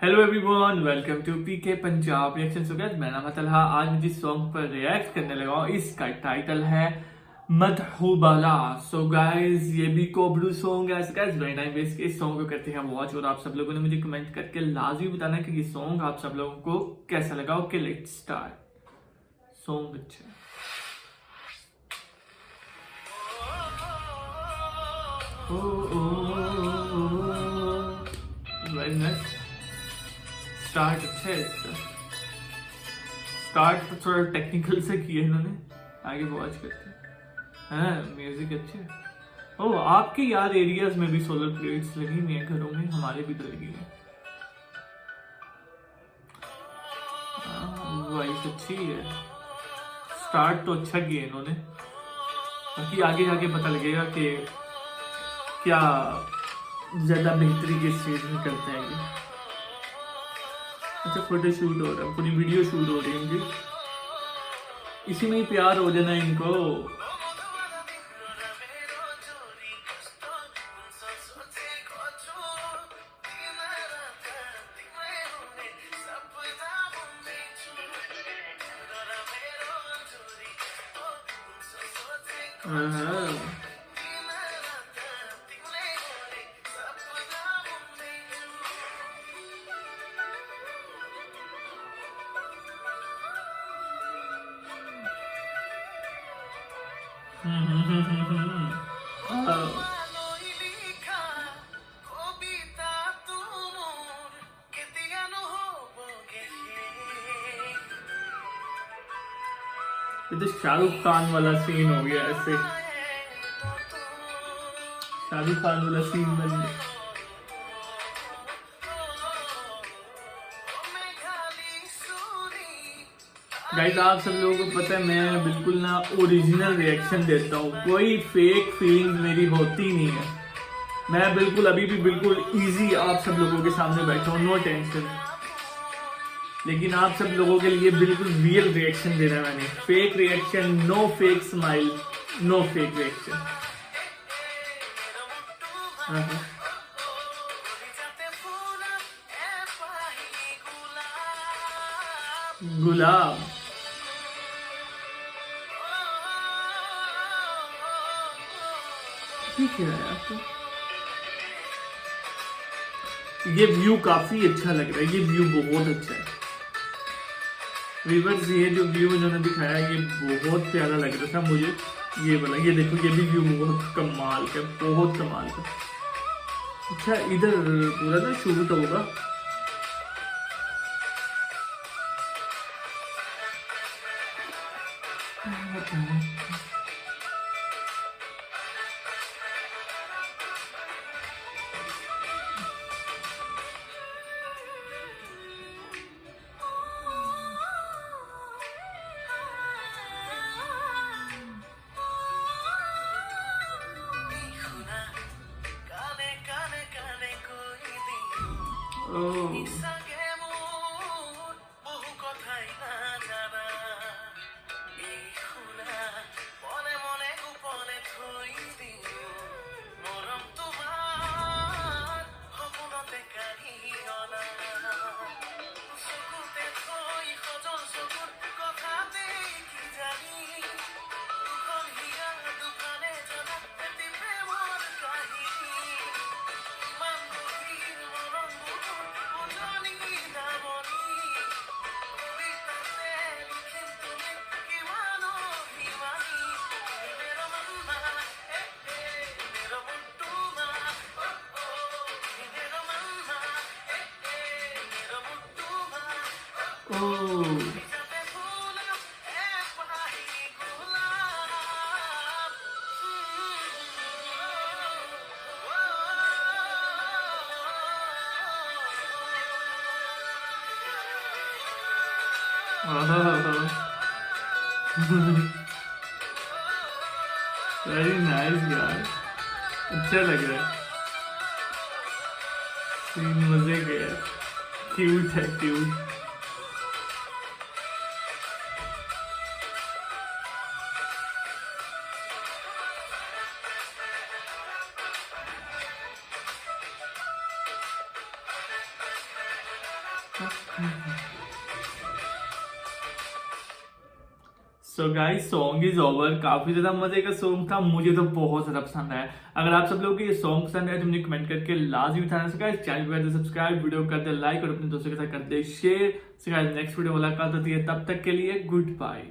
Hello everyone, welcome to PK Punjab reaction. So guys, मैं नाम है तलहा। आज मैं जिस सॉन्ग पर रिएक्ट करने लगा हूँ इसका टाइटल है मधुबाला। सो गाइस, ये भी कोबरू सॉन्ग है। गाइस, वेरी नाइस बेस के इस सॉन्ग को करते हैं वॉच। और आप सब लोगों ने मुझे कमेंट करके लाजमी बताना कि ये सॉन्ग आप सब लोगों को कैसा लगा। Okay, let's start. सॉन्ग अच्छा है। Very nice. स्टार्ट अच्छा है इसका। स्टार्ट तो थोड़ा टेक्निकल से किया इन्होंने, आगे वॉच करते हैं। म्यूजिक अच्छे है। ओह, आपके यार एरियाज में भी सोलर प्लेट्स लगी हुई हैं घरों में, हमारे भी तो लगी है। वॉइस अच्छी है। स्टार्ट तो अच्छा किया इन्होंने, बाकी आगे जाके पता लगेगा कि क्या ज्यादा बेहतरी के स्टेज में करते हैं ये। अच्छा, फोटो शूट हो रहा है, पूरी वीडियो शूट हो रही है इनकी। इसी में ही प्यार हो जाना इनको। ये तो शाहरुख खान वाला सीन हो गया। ऐसे शाहरुख खान वाला सीन बन गया। गाइस, आप सब लोगों को पता है मैं बिल्कुल ना ओरिजिनल रिएक्शन देता हूँ, कोई फेक फीलिंग्स मेरी होती नहीं है। मैं बिल्कुल अभी भी बिल्कुल इजी आप सब लोगों के सामने बैठा हूँ, नो टेंशन। लेकिन आप सब लोगों के लिए बिल्कुल रियल रिएक्शन देना है मैंने। Fake reaction, no fake smile, no fake reaction. गुलाब ठीक है आपको। ये व्यू काफी अच्छा लग रहा है, ये व्यू बहुत अच्छा है। रिवर्स, ये जो व्यू इन्होंने दिखाया ये बहुत प्यारा लग रहा था मुझे। ये वाला, ये देखो, ये भी व्यू बहुत कमाल का, बहुत कमाल का। अच्छा, इधर पूरा ना शूट होगा। वेरी नाइस यार, अच्छा लग रहा है सीन, मजे के यार। क्यूट है, cute. So guys song is over. काफी ज्यादा मजे का सॉन्ग था, मुझे तो बहुत ज्यादा पसंद आया। अगर आप सब लोगों को ये सॉन्ग पसंद आया तो मुझे कमेंट करके लाजमी बताना। सो गाइस चैनल को कर दे सब्सक्राइब, वीडियो कर दे लाइक और अपने दोस्तों के साथ कर दे share. So guys next video मुलाकात होती है, तब तक के लिए गुड बाय।